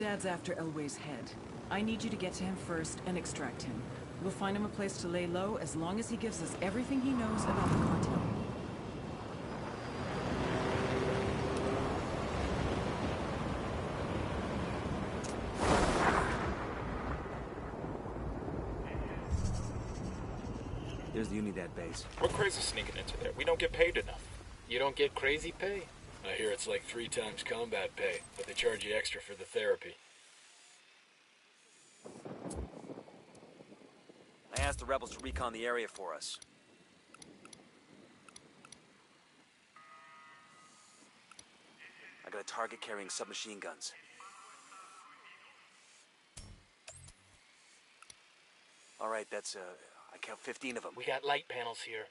Dad's after Elway's head. I need you to get to him first and extract him. We'll find him a place to lay low as long as he gives us everything he knows about the cartel. There's the Unidad base. We're crazy sneaking into there. We don't get paid enough. You don't get crazy pay? I hear it's like 3 times combat pay, but they charge you extra for the therapy. I asked the rebels to recon the area for us. I got a target carrying submachine guns. All right, that's, I count 15 of them. We got light panels here.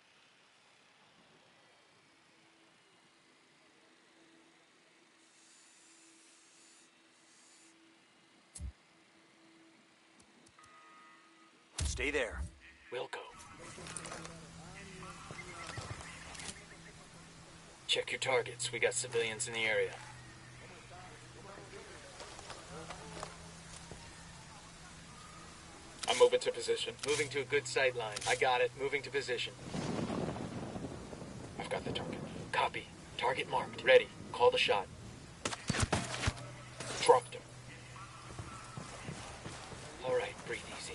Stay there. We'll go. Check your targets. We got civilians in the area. I'm moving to position. Moving to a good sight line. I got it. Moving to position. I've got the target. Copy. Target marked. Ready. Call the shot. Dropped him. All right, breathe easy.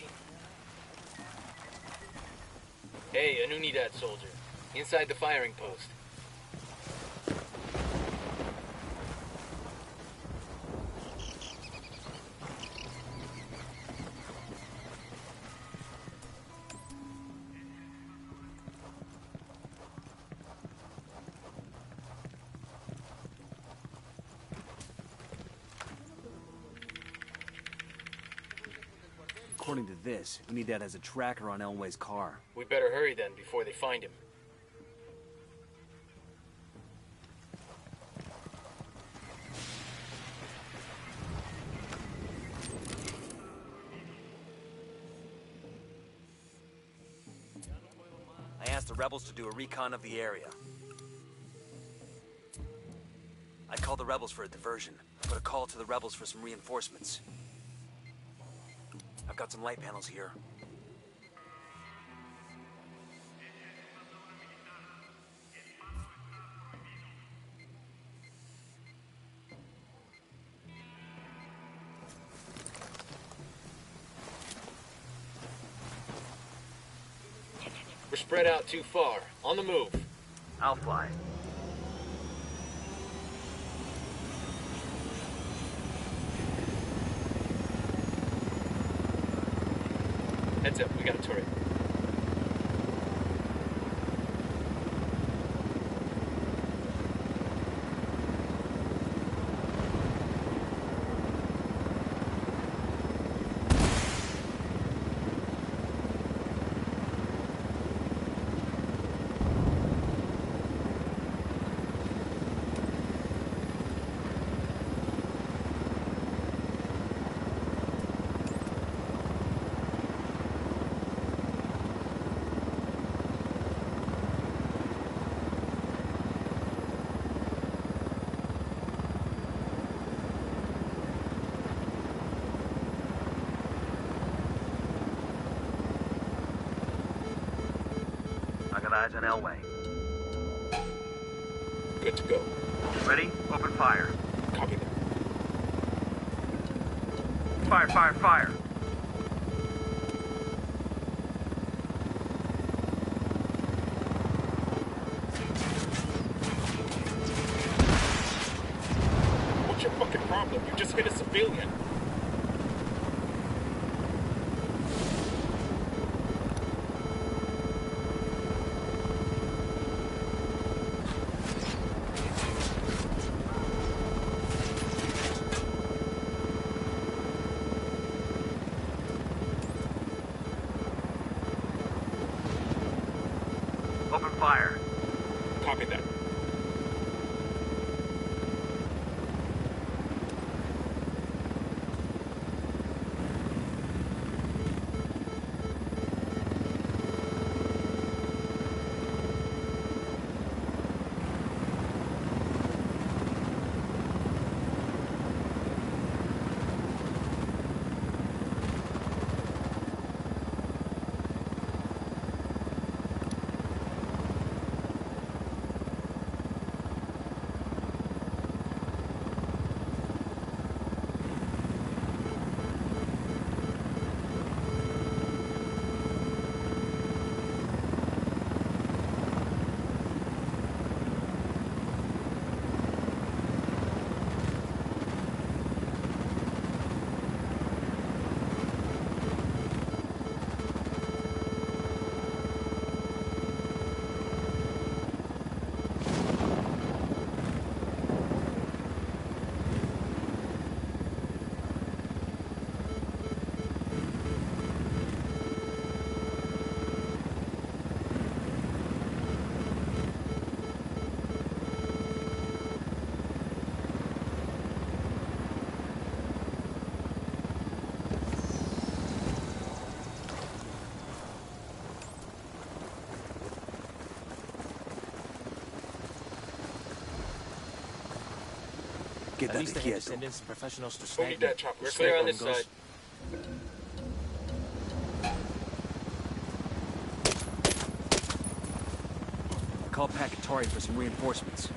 Hey, an Unidad soldier. Inside the firing post. According to this, Unidad has a tracker on Elway's car. We better hurry then before they find him. I asked the rebels to do a recon of the area. I called the rebels for a diversion. Put a call to the rebels for some reinforcements. I've got some light panels here. We're spread out too far. On the move. I'll fly. Heads up, we got a turret. Eyes on Elway. Good to go. Ready? Open fire. Copy that. Fire, fire, fire! What's your fucking problem? You just hit a civilian. Open fire. Copy that. Quédate least they have quieto. descendants and professionals to Who snag need them. that chopper? We're clear on this Ghost. side. Call Pacatori for some reinforcements.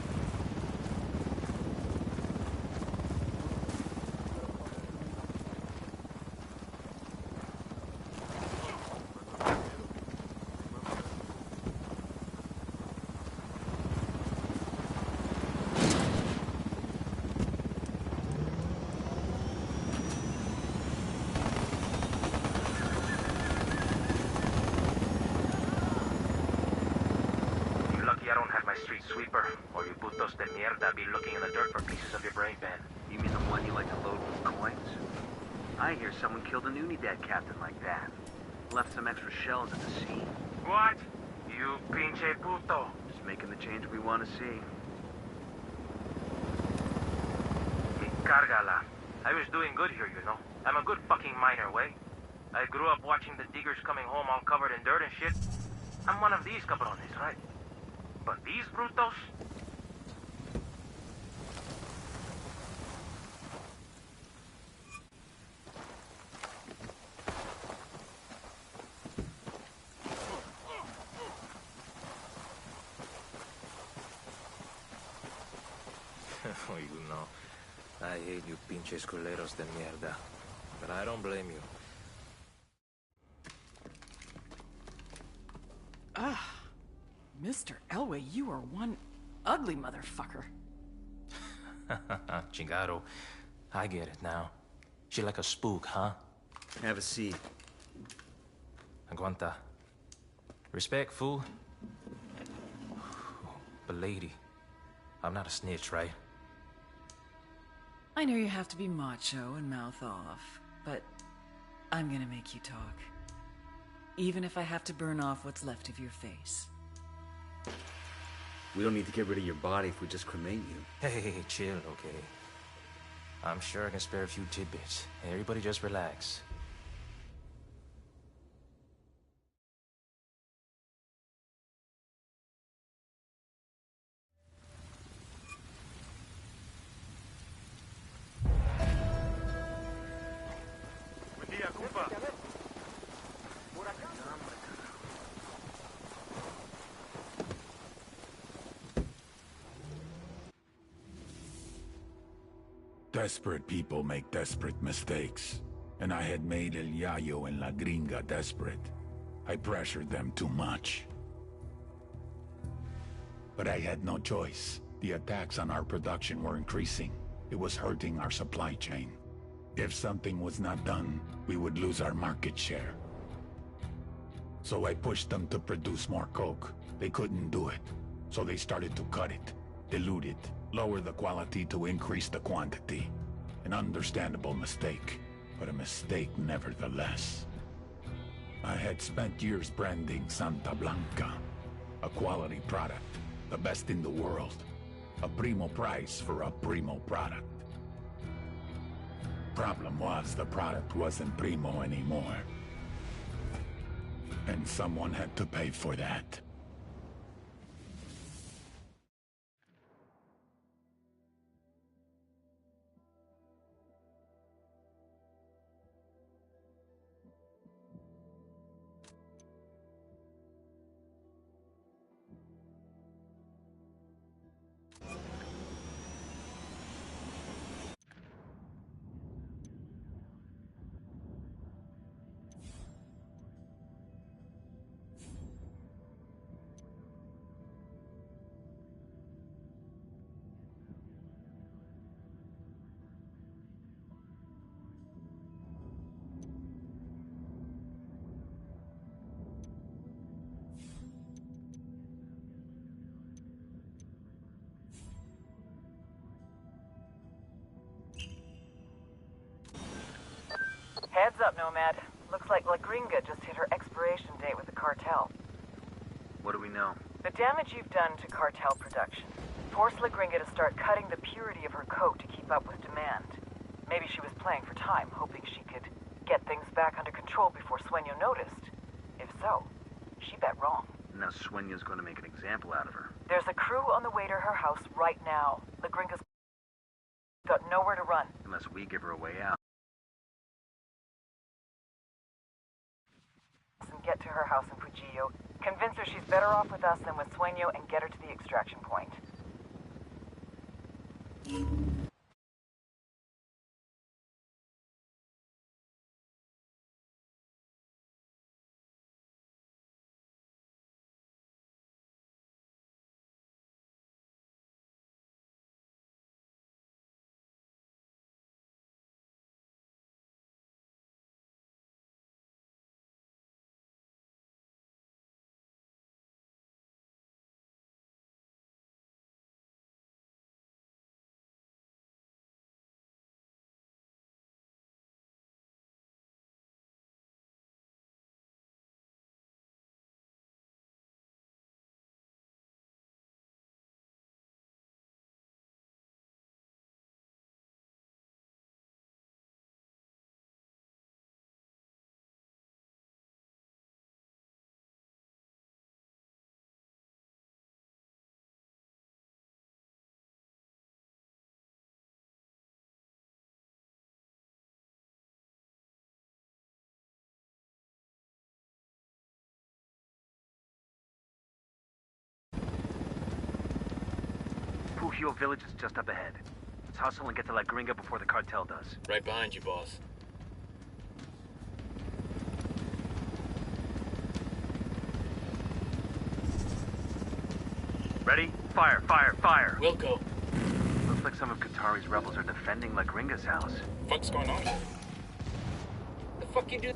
I don't have my street sweeper, or you putos de mierda be looking in the dirt for pieces of your brain pan. You mean the one you like to load with coins? I hear someone killed an Unidad captain like that. Left some extra shells at the scene. What? You pinche puto. Just making the change we want to see. Me cargala. I was doing good here, you know. I'm a good fucking miner, way. I grew up watching the diggers coming home all covered in dirt and shit. I'm one of these cabrones, right? But these brutos? Oh, you know. I hate you pinches culeros de mierda. But I don't blame you. Ah, Mr. Elway, you are one ugly motherfucker. Chingado. I get it now. She like a spook, huh? Have a seat. Aguanta. Respect, fool. But lady, I'm not a snitch, right? I know you have to be macho and mouth off, but I'm gonna make you talk. Even if I have to burn off what's left of your face. We don't need to get rid of your body if we just cremate you. Hey, chill, okay? I'm sure I can spare a few tidbits. Everybody just relax. Desperate people make desperate mistakes. And I had made El Yayo and La Gringa desperate. I pressured them too much. But I had no choice. The attacks on our production were increasing. It was hurting our supply chain. If something was not done, we would lose our market share. So I pushed them to produce more coke. They couldn't do it. So they started to cut it, dilute it, lower the quality to increase the quantity. An understandable mistake, but a mistake nevertheless. I had spent years branding Santa Blanca, a quality product, the best in the world. A primo price for a primo product. Problem was, the product wasn't primo anymore. And someone had to pay for that. Heads up, Nomad. Looks like La Gringa just hit her expiration date with the Cartel. What do we know? The damage you've done to Cartel production forced La Gringa to start cutting the purity of her coke to keep up with demand. Maybe she was playing for time, hoping she could get things back under control before Sueño noticed. If so, she bet wrong. Now Sueño's going to make an example out of her. There's a crew on the way to her house right now. La Gringa's got nowhere to run. Unless we give her a way out. And get to her house in Fujio. Convince her she's better off with us than with Sueño and get her to the extraction point. Fujio village is just up ahead. Let's hustle and get to La Gringa before the cartel does. Right behind you, boss. Ready? Fire, fire, fire! Wilco, Looks like some of Qatari's rebels are defending La Gringa's house. what's going on here? The fuck you do?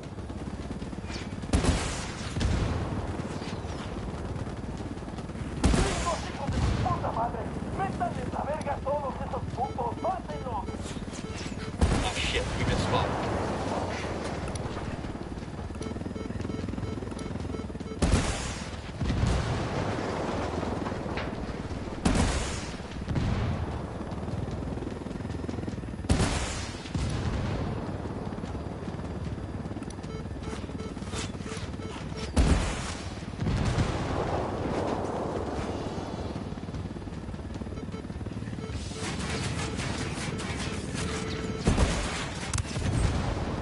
Oh shit, we've been spotted.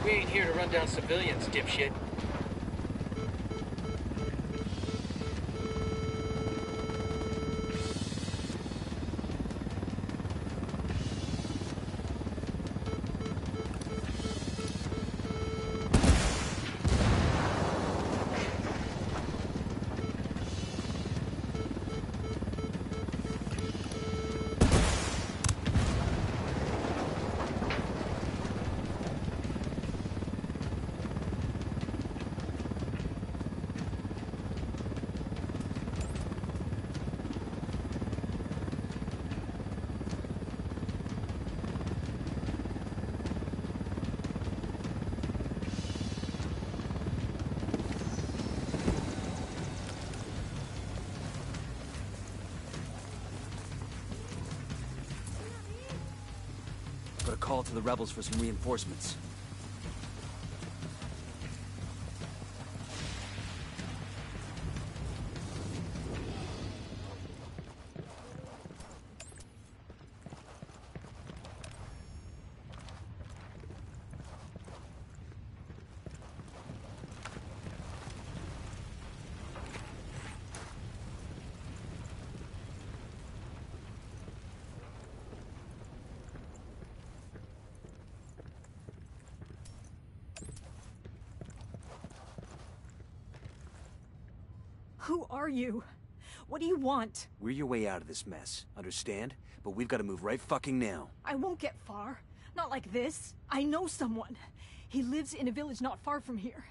We ain't here to run down civilians, dipshit. Put a call to the rebels for some reinforcements. Who are you? What do you want? We're your way out of this mess, understand? But we've got to move right fucking now. I won't get far. Not like this. I know someone. He lives in a village not far from here.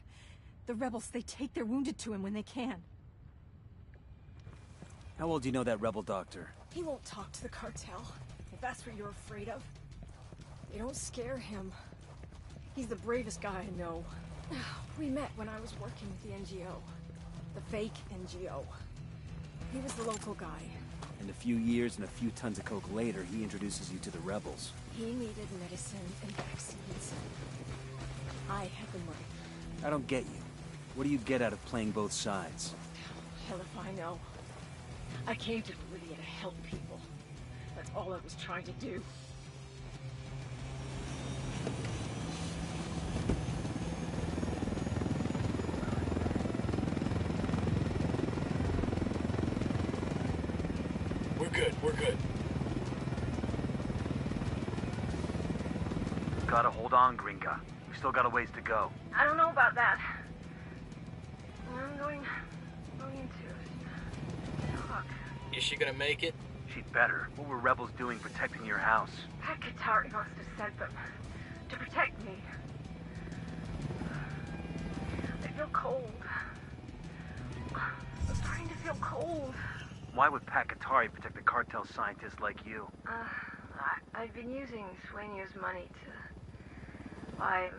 The rebels, they take their wounded to him when they can. How well do you know that rebel doctor? He won't talk to the cartel, if that's what you're afraid of. They don't scare him. He's the bravest guy I know. We met when I was working with the NGO. The fake NGO. He was the local guy. And a few years and a few tons of coke later, he introduces you to the rebels. He needed medicine and vaccines. I had them right. I don't get you. What do you get out of playing both sides? Hell if I know. I came to Bolivia to help people. That's all I was trying to do. Hold on, Gringa. We still got a ways to go. I don't know about that. I'm going to talk. Is she gonna make it? She'd better. What were rebels doing protecting your house? Pat Katari must have sent them to protect me. I feel cold. I'm starting to feel cold. Why would Pat Katari protect a cartel scientist like you? I've been using Sueño's money to buy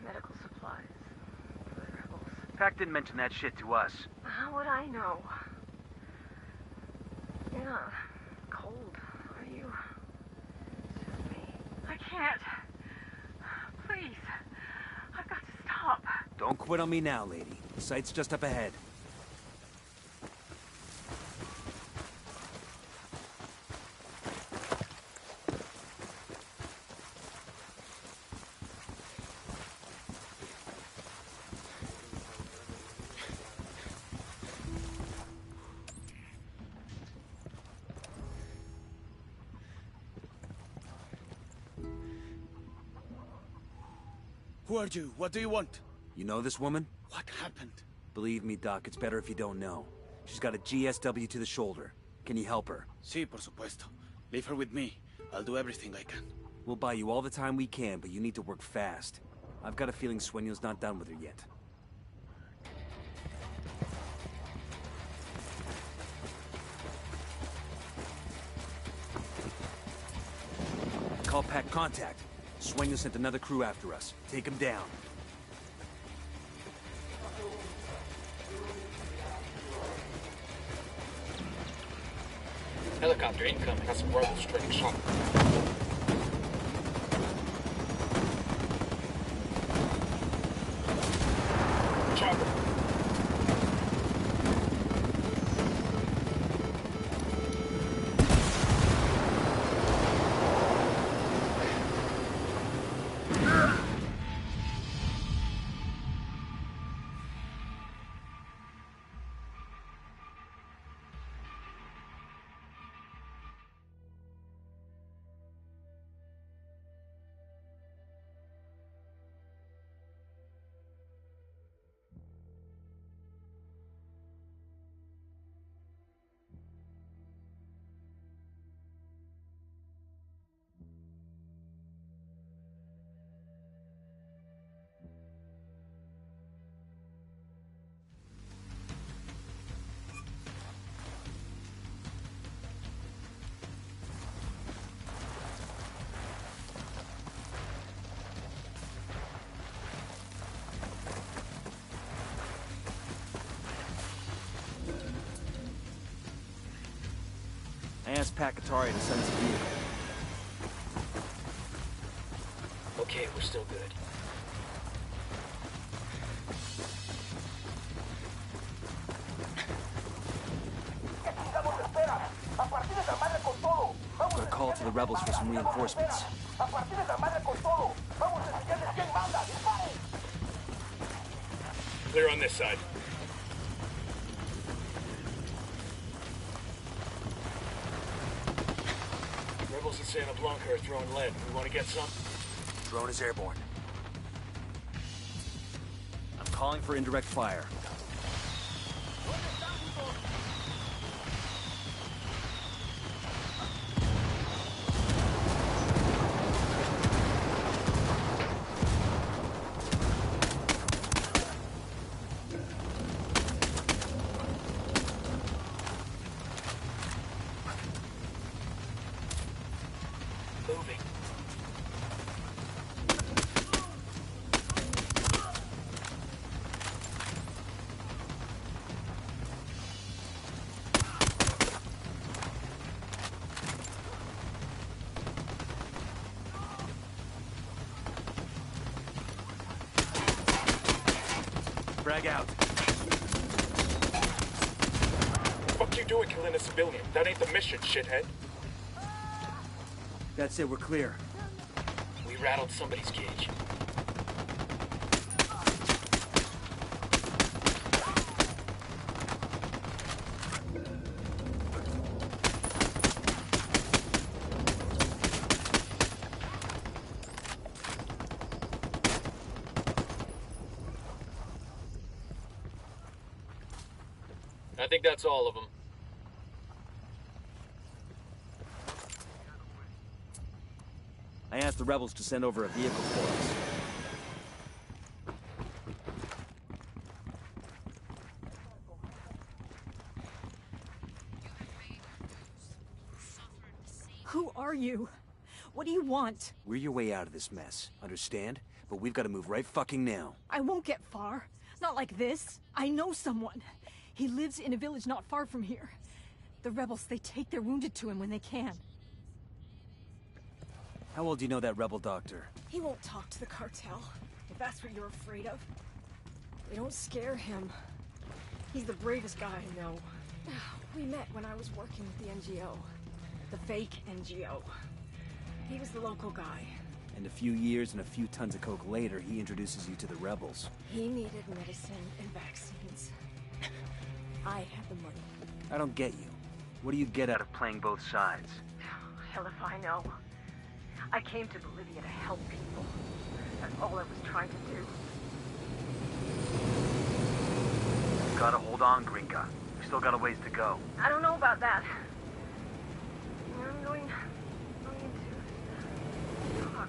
medical supplies for the rebels. Pac didn't mention that shit to us. How would I know? You're not cold, are you? It's just me. I can't. Please. I've got to stop. Don't quit on me now, lady. The site's just up ahead. Who are you? What do you want? You know this woman? What happened? Believe me, Doc, it's better if you don't know. She's got a GSW to the shoulder. Can you help her? Sí, por supuesto. Leave her with me. I'll do everything I can. We'll buy you all the time we can, but you need to work fast. I've got a feeling Sueño's not done with her yet. Call Pac Contact. Sueño sent another crew after us. Take him down. Helicopter incoming. Got some rebels straight shot. Chopper. I asked Pac Katari to send us a vehicle. Okay, we're still good. Put a call to the rebels for some reinforcements. Clear on this side. Rebels in Santa Blanca are throwing lead. We want to get some? Drone is airborne. I'm calling for indirect fire. Moving. Frag out. What the fuck you doing killing a civilian? That ain't the mission, shithead. That's it, we're clear. We rattled somebody's cage. I think that's all of them. I asked the rebels to send over a vehicle for us. Who are you? What do you want? We're your way out of this mess, understand? But we've got to move right fucking now. I won't get far. Not like this. I know someone. He lives in a village not far from here. The rebels, they take their wounded to him when they can. How well do you know that rebel doctor? He won't talk to the cartel, if that's what you're afraid of. They don't scare him. He's the bravest guy I know. We met when I was working with the NGO. The fake NGO. He was the local guy. And a few years and a few tons of coke later, he introduces you to the rebels. He needed medicine and vaccines. I had the money. I don't get you. What do you get out of playing both sides? Hell if I know. I came to Bolivia to help people. That's all I was trying to do. Gotta hold on, Gringa. We still got a ways to go. I don't know about that. I'm going to talk.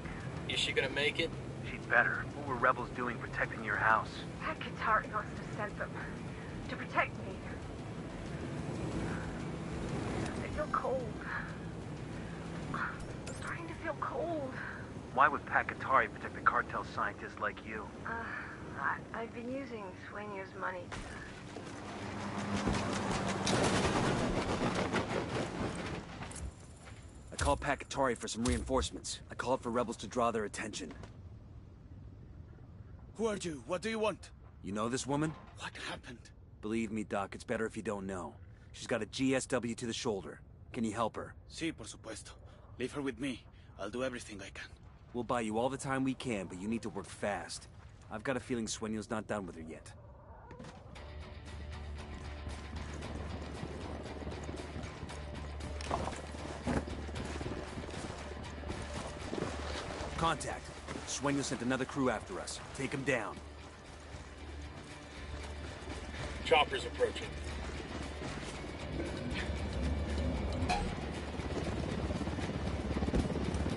Is she gonna make it? She'd better. What were rebels doing protecting your house? Pat Katari must have sent them. To protect me. I feel cold. I'm starting to feel cold. Why would Pat Katari protect the cartel scientists like you? I've been using Sueño's money I called Pakatari for some reinforcements. I called for rebels to draw their attention. Who are you? What do you want? You know this woman? What happened? Believe me, Doc, it's better if you don't know. She's got a GSW to the shoulder. Can you help her? Sí, por supuesto. Leave her with me. I'll do everything I can. We'll buy you all the time we can, but you need to work fast. I've got a feeling Sueño's not done with her yet. Contact. Sueño sent another crew after us. Take him down. Chopper's approaching.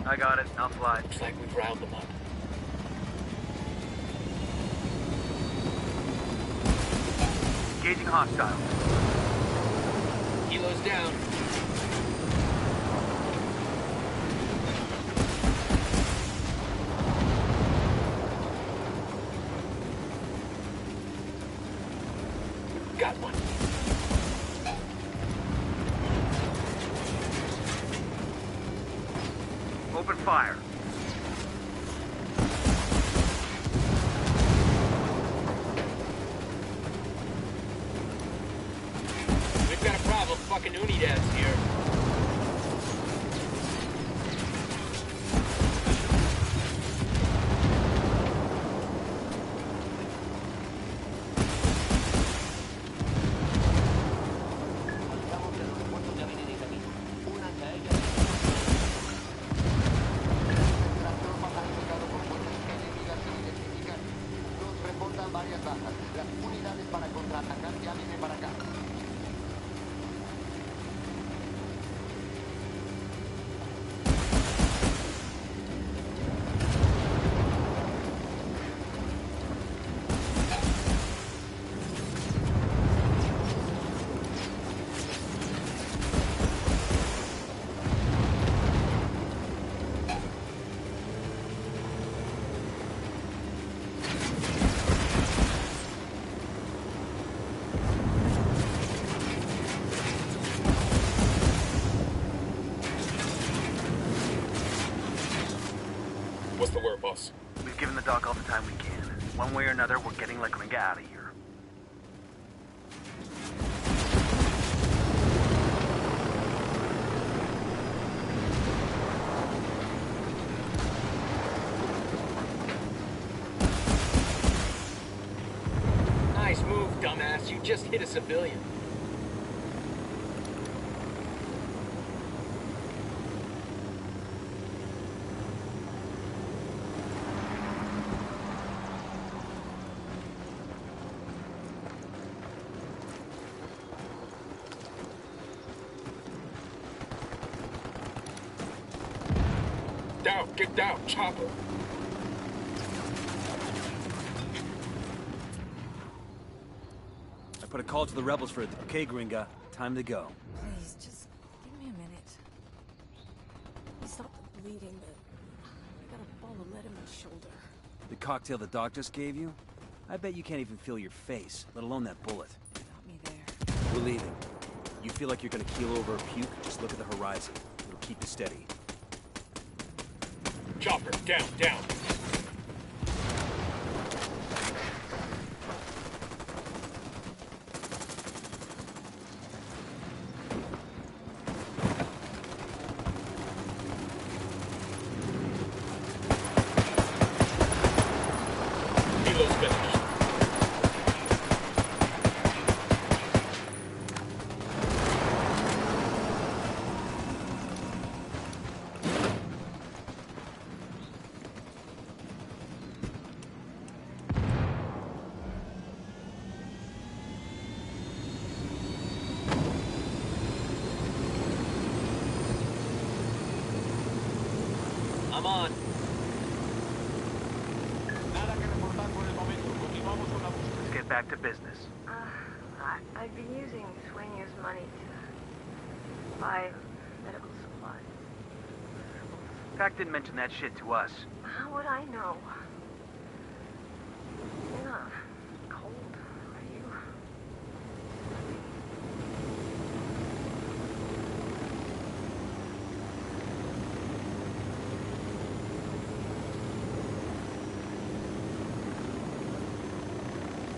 I got it. I'll fly. Looks like we've riled them up. Engaging hostiles. Kilo's down. Got one. Open fire. We've got a problem. Fucking Unidad's here. What's the word, boss? We've given the doc all the time we can. One way or another, we're getting La Gringa out of here. Nice move, dumbass. You just hit a civilian. Get down, chopper. I put a call to the rebels for it. Okay, Gringa. Time to go. Please, just give me a minute. He stopped the bleeding, but I got a ball of lead in my shoulder. The cocktail the doc just gave you? I bet you can't even feel your face, let alone that bullet. Got me there. We're leaving. You feel like you're gonna keel over or puke, just look at the horizon. It'll keep you steady. Chopper, down, down. Helo's finished. I'm on. Let's get back to business. I've been using Sueño's money to buy medical supplies. Pac didn't mention that shit to us. How would I know? You're not cold, are you?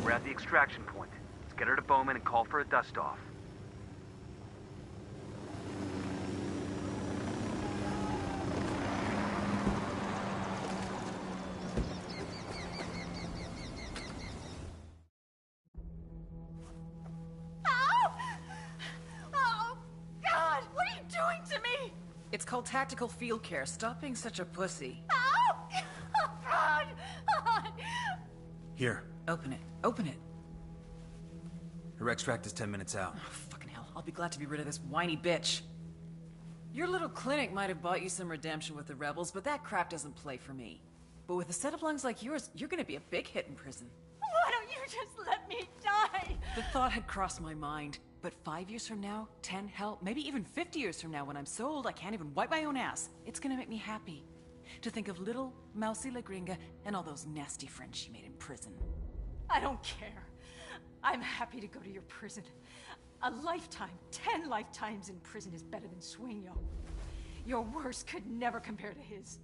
We're at the extraction point. Let's get her to Bowman and call for a dust-off. It's called tactical field care. Stop being such a pussy. Here. Open it. Open it. Her extract is 10 minutes out. Oh, fucking hell. I'll be glad to be rid of this whiny bitch. Your little clinic might have bought you some redemption with the rebels, but that crap doesn't play for me. But with a set of lungs like yours, you're gonna be a big hit in prison. Why don't you just let me die? The thought had crossed my mind. But 5 years from now, 10, hell, maybe even 50 years from now, when I'm so old I can't even wipe my own ass, it's gonna make me happy to think of little Mousy La Gringa and all those nasty friends she made in prison. I don't care. I'm happy to go to your prison. A lifetime, 10 lifetimes in prison is better than Sueño. Your worst could never compare to his.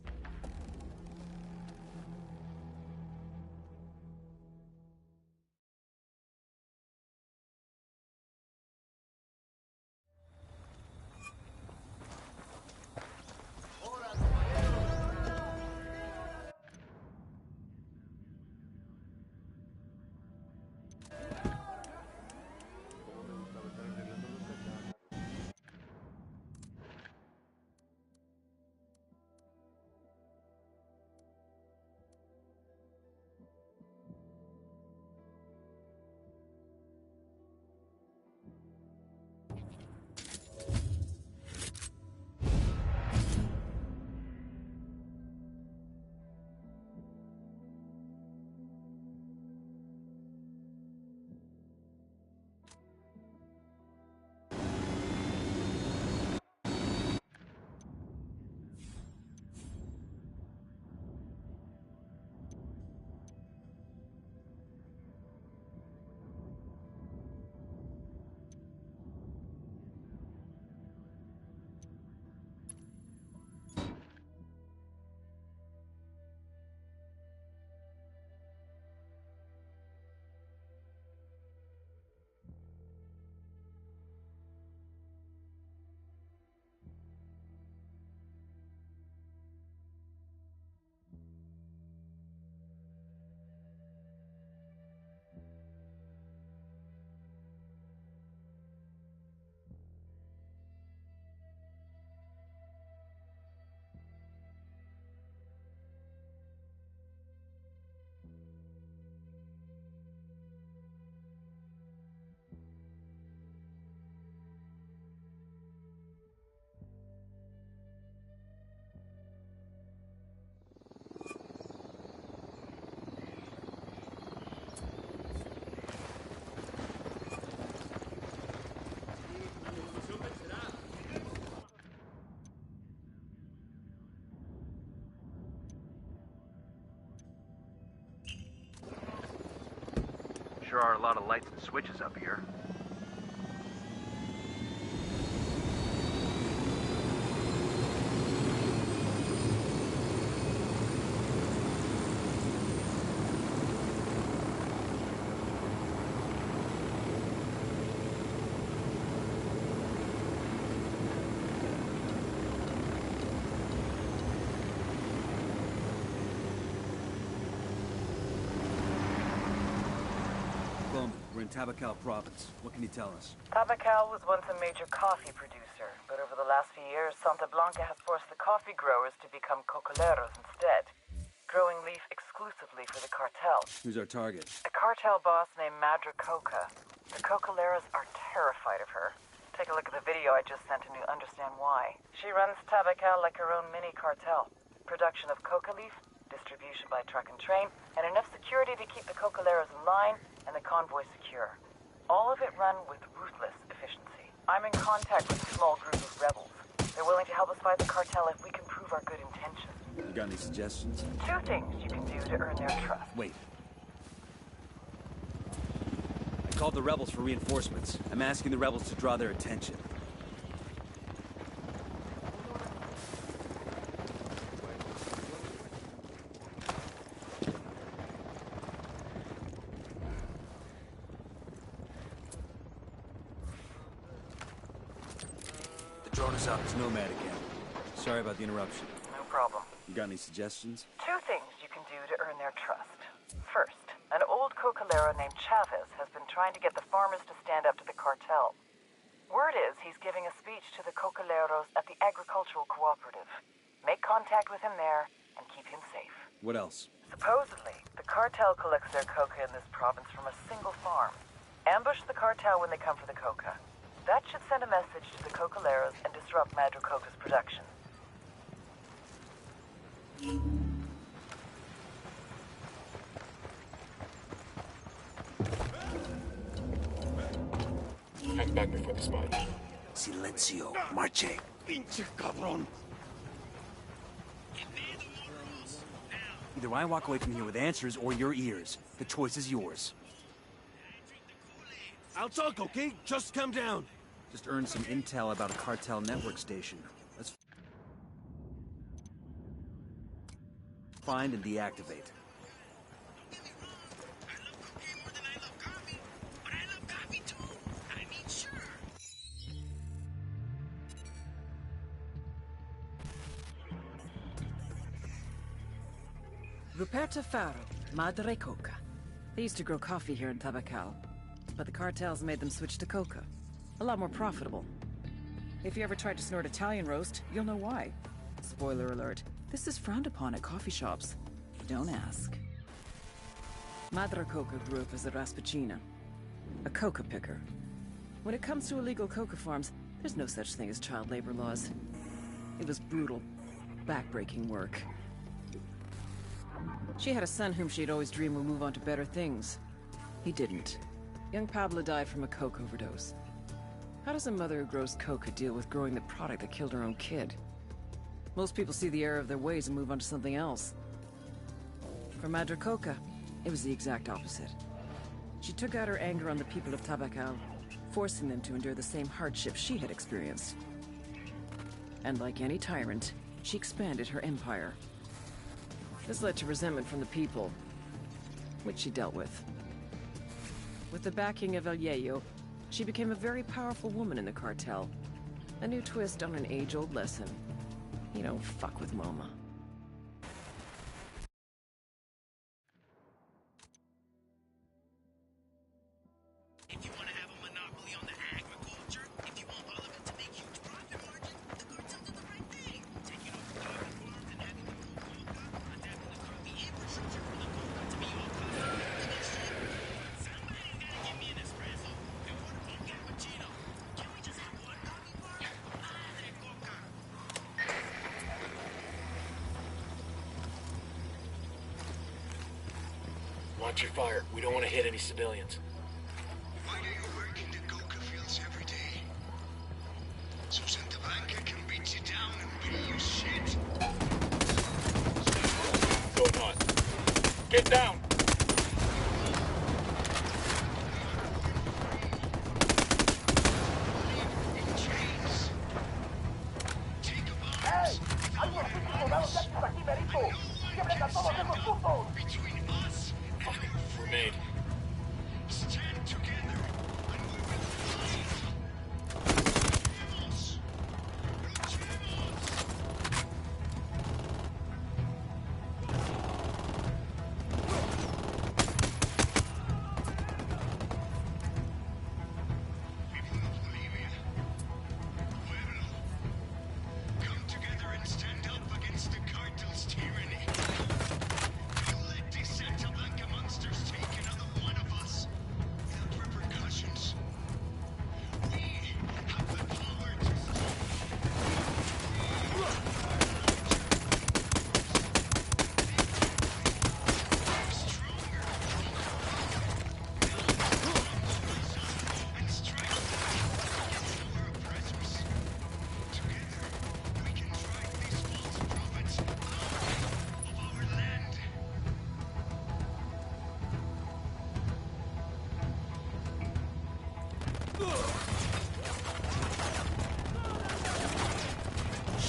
sure are a lot of lights and switches up here. We're in Tabacal province. What can you tell us? Tabacal was once a major coffee producer, but over the last few years, Santa Blanca has forced the coffee growers to become cocoleros instead, growing leaf exclusively for the cartel. Who's our target? A cartel boss named Madra Coca. The cocoleros are terrified of her. Take a look at the video I just sent and you'll understand why. She runs Tabacal like her own mini cartel. Production of coca leaf, distribution by truck and train, and enough security to keep the cocoleros in line and the convoy secure. All of it run with ruthless efficiency. I'm in contact with a small group of rebels. They're willing to help us fight the cartel if we can prove our good intentions. You got any suggestions? 2 things you can do to earn their trust. Wait. I called the rebels for reinforcements. I'm asking the rebels to draw their attention. Drone is up. It's Nomad again. Sorry about the interruption. No problem. You got any suggestions? 2 things you can do to earn their trust. First, an old cocolero named Chavez has been trying to get the farmers to stand up to the cartel. Word is he's giving a speech to the cocoleros at the agricultural cooperative. Make contact with him there and keep him safe. What else? Supposedly, the cartel collects their coca in this province from a single farm. Ambush the cartel when they come for the coca. That should send a message to the cocoleros and disrupt Madra Coca's production. Hang back before the spot. Silencio. Marche. Pinche cabrón. Either I walk away from here with answers or your ears. The choice is yours. I'll talk, okay? Just come down. Just earned some intel about a cartel network station. Let's find and deactivate. Ruperta Faro, Madre Coca. They used to grow coffee here in Tabacal, but the cartels made them switch to coca. A lot more profitable. If you ever tried to snort Italian roast, you'll know why. Spoiler alert, this is frowned upon at coffee shops. Don't ask. Madre Coca grew up as a raspacina, a coca picker. When it comes to illegal coca farms, there's no such thing as child labor laws. It was brutal, backbreaking work. She had a son whom she'd always dreamed would move on to better things. He didn't. Young Pablo died from a coke overdose. How does a mother who grows coca deal with growing the product that killed her own kid? Most people see the error of their ways and move on to something else. For Madre Coca, it was the exact opposite. She took out her anger on the people of Tabacal, forcing them to endure the same hardships she had experienced. And like any tyrant, she expanded her empire. This led to resentment from the people, which she dealt with. With the backing of El Yayo, she became a very powerful woman in the cartel. A new twist on an age-old lesson. You don't fuck with Mama. If you want to have a monopoly on the agriculture, if you want all of it to make huge profit margins, the cartel did the right thing. Taking over private farms and having them grow coca, adapting the coffee infrastructure for the coca to be all cost-effective. Somebody's gotta give me an espresso. And what about cappuccino? Can we just have one coffee bar? Madre coca. Watch your fire. We don't want to hit any civilians. Why do you work in the coca fields every day? So Santa Blanca can beat you down and pay you shit? Going on. Get down!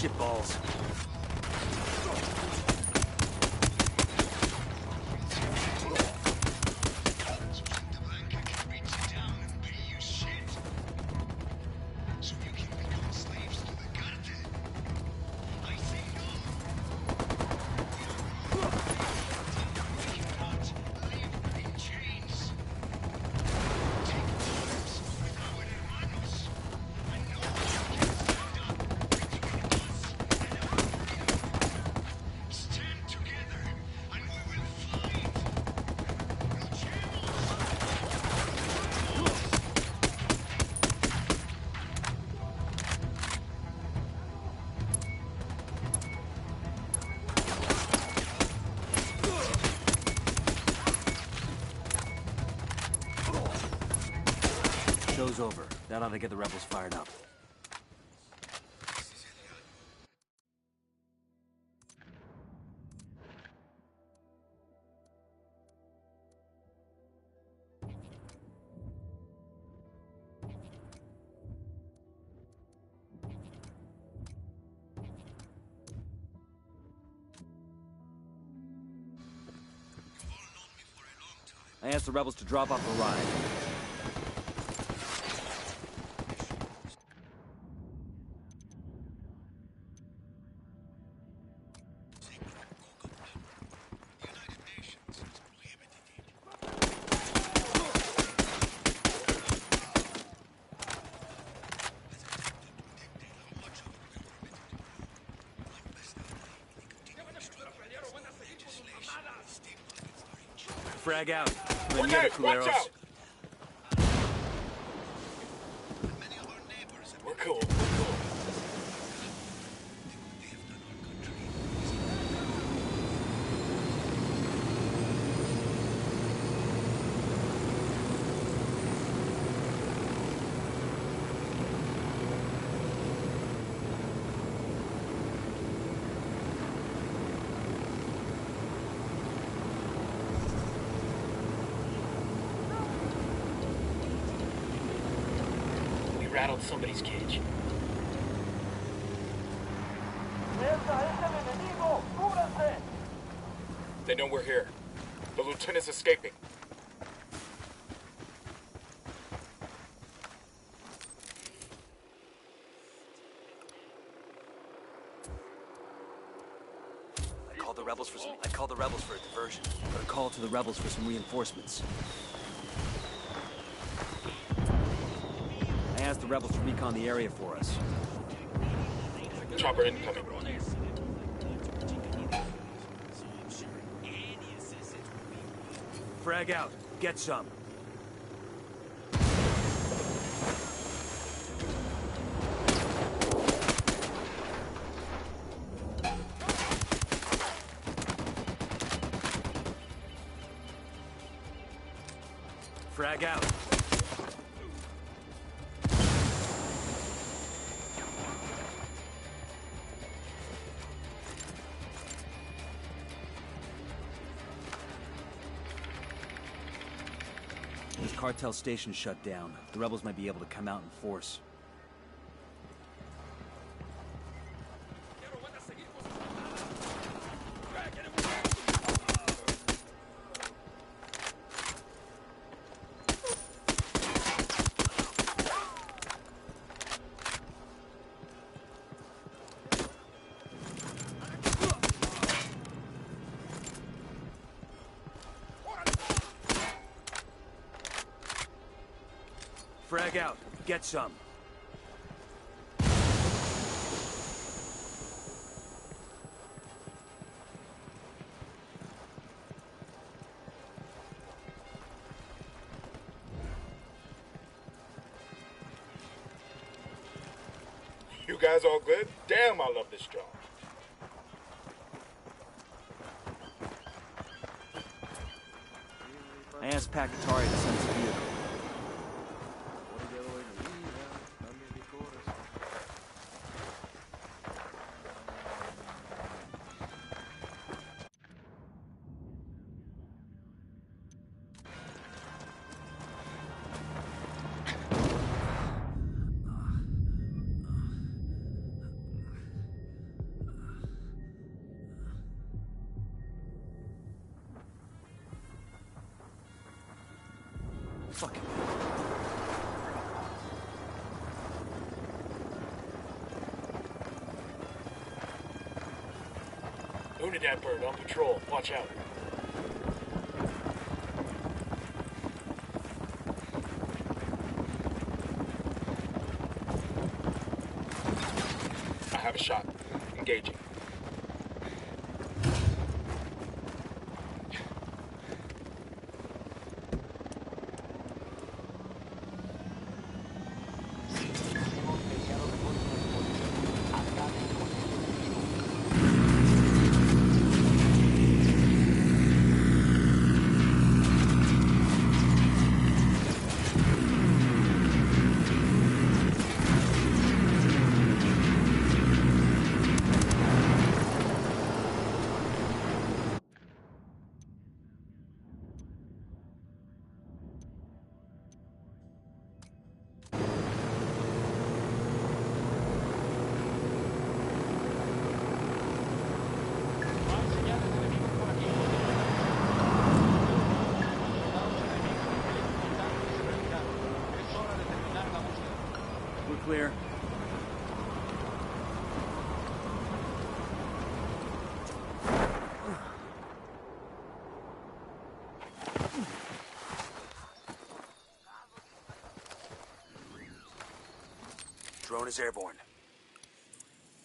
shitballs. So Santa Blanca can beat you down and pay you shit. So you can become slaves to the Cartel. I say no. We cannot live in chains. Take arms with our hermanos. I know you can stand up between us and our freedom. Stand together and we will fight. Luchemos. Show's over. That ought to get the rebels fired up. I asked the rebels to drop off the ride. Frag out. Okay, watch out! We're cool. We rattled somebody's cage. They know we're here. The lieutenant's escaping. I called the rebels for a diversion. Put a call to the rebels for some reinforcements. I asked the rebels to recon the area for us. Chopper incoming. Frag out. Get some. Frag out. This cartel station shut down. The rebels might be able to come out in force. Frag out. Get some. You guys all good? Damn, I love this job. I asked Pakatari to send us a vehicle. Fucking... Unidad bird on patrol. Watch out. I have a shot. Engaging. We're clear. Drone is airborne.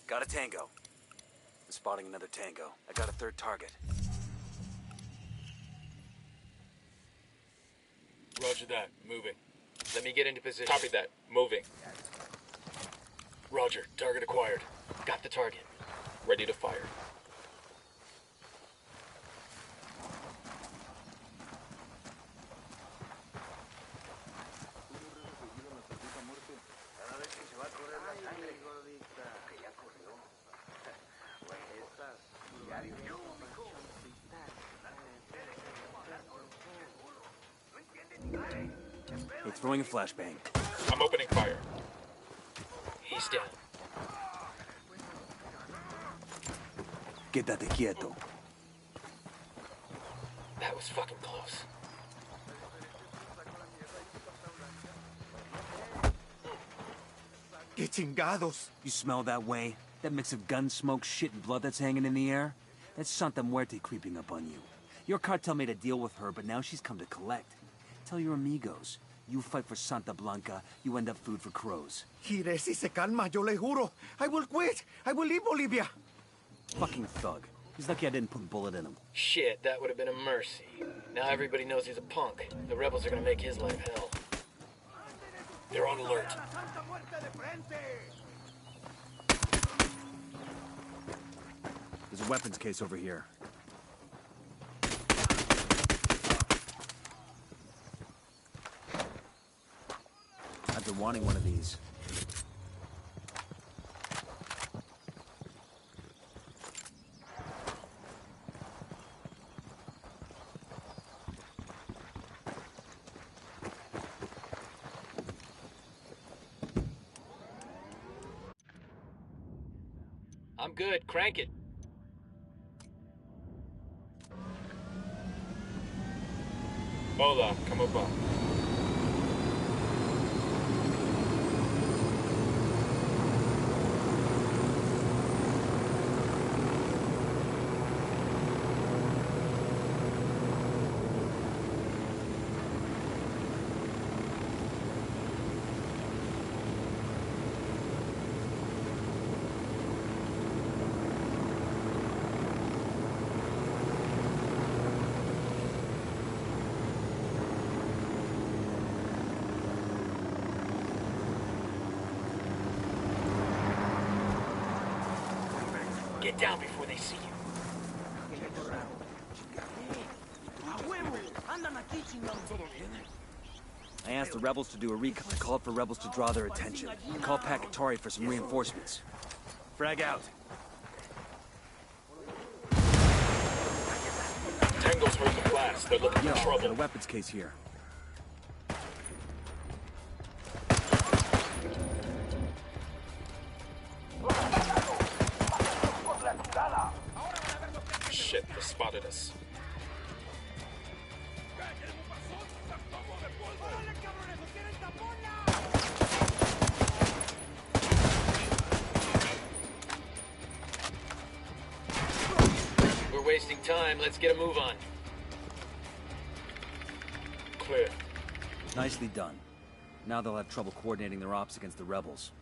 Got a tango. I'm spotting another tango. I got a third target. Roger that. Moving. Let me get into position. Copy that. Moving. Roger. Target acquired. Got the target. Ready to fire. Hey, throwing a flashbang. I'm opening fire. He's down. Quédate quieto. That was fucking close. Que chingados! You smell that way? That mix of gun smoke, shit, and blood that's hanging in the air? That's Santa Muerte creeping up on you. Your cartel made a deal with her, but now she's come to collect. Tell your amigos. You fight for Santa Blanca, you end up food for crows. Gire, si se calma, yo le juro. I will quit. I will leave Bolivia. Fucking thug. He's lucky I didn't put a bullet in him. Shit, that would have been a mercy. Now everybody knows he's a punk. The rebels are gonna make his life hell. They're on alert. There's a weapons case over here. I've been wanting one of these. I'm good. Crank it. Hola, ¿cómo va? Get down before they see you. I asked the rebels to do a recon. I called for rebels to draw their attention. I called Pakatari for some reinforcements. Frag out. Tango's heard the blast. They're looking Yo, for got a trouble. weapons case here. Shit, they spotted us. time. Let's get a move on. Clear. Nicely done. Now they'll have trouble coordinating their ops against the rebels.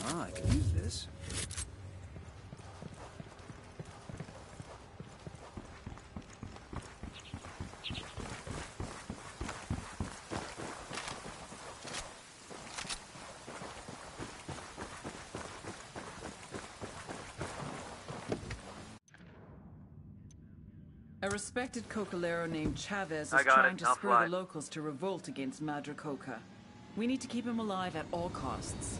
Ah, I can use this. A respected cocalero named Chavez I is got trying it. to I'll spur fly. the locals to revolt against Madre Coca. We need to keep him alive at all costs.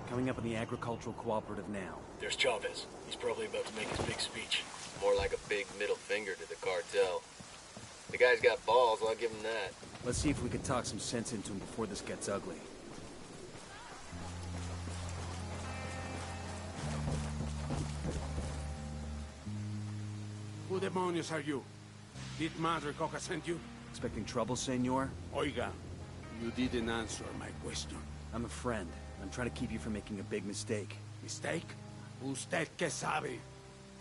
Coming up in the agricultural cooperative now. There's Chavez. He's probably about to make his big speech. More like a big middle finger to the cartel. The guy's got balls, I'll give him that. Let's see if we can talk some sense into him before this gets ugly. Who demonios are you? Did Madre Coca send you? Expecting trouble, senor? Oiga, you didn't answer my question. I'm a friend. I'm trying to keep you from making a big mistake. Mistake? Usted que sabe?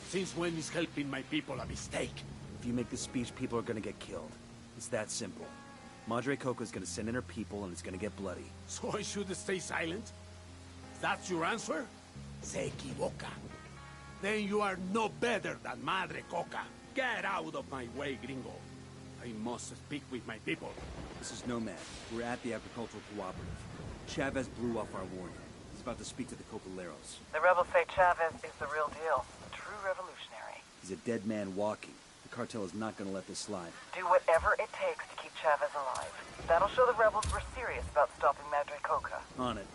Since when is helping my people a mistake? If you make this speech, people are gonna get killed. It's that simple. Madre Coca's gonna send in her people and it's gonna get bloody. So I should stay silent? That's your answer? Se equivoca. Then you are no better than Madre Coca. Get out of my way, gringo. I must speak with my people. This is Nomad. We're at the agricultural cooperative. Chavez blew off our warning. He's about to speak to the Cocaleros. The rebels say Chavez is the real deal. A true revolutionary. He's a dead man walking. The cartel is not gonna let this slide. Do whatever it takes to keep Chavez alive. That'll show the rebels we're serious about stopping Madre Coca. On it.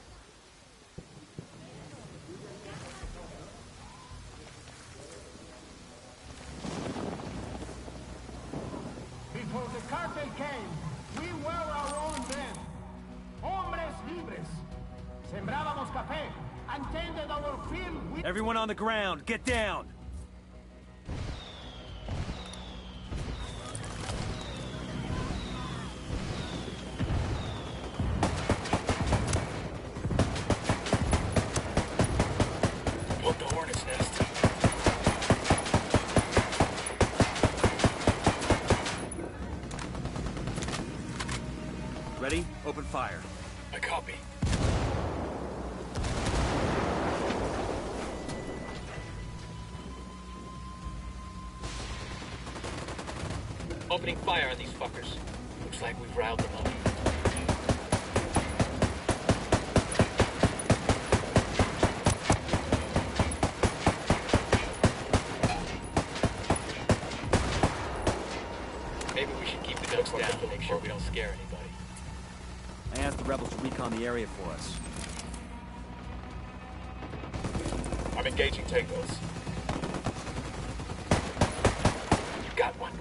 Before the cartel came, we were our own men. Hombres libres. Sembrábamos café and tended our field with... Everyone on the ground, get down! Built the hornet's nest. Ready? Open fire. I copy. Opening fire on these fuckers. Looks like we've riled them up. Maybe we should keep the guns down to make sure we don't scare anybody. I asked the rebels to recon the area for us. I'm engaging tangos. You got one.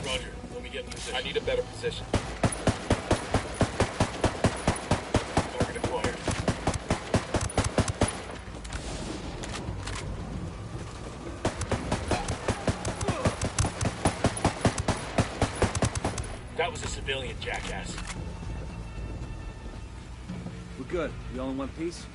Roger. Let me get in position. I need a better position. Target acquired. That was a civilian, jackass. We're good. We all in one piece?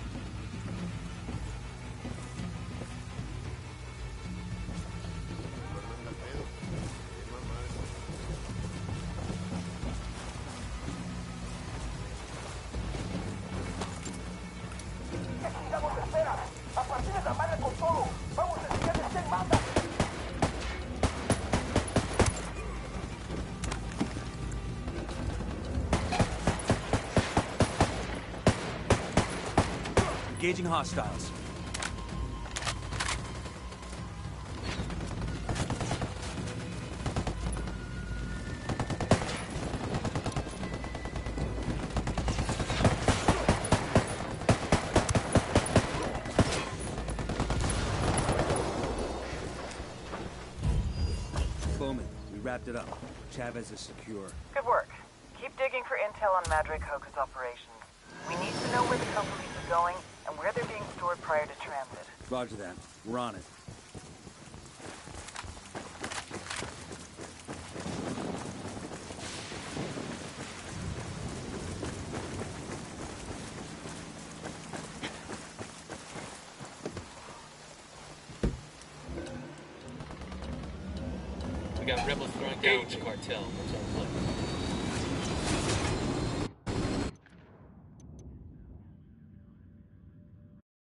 Engaging hostiles. picked it up. Chavez is secure. Good work. Keep digging for intel on Madre Coca's operations. We need to know where the companies are going and where they're being stored prior to transit. Roger that. We're on it. We got rebels throwing down with the cartel. What's our plan?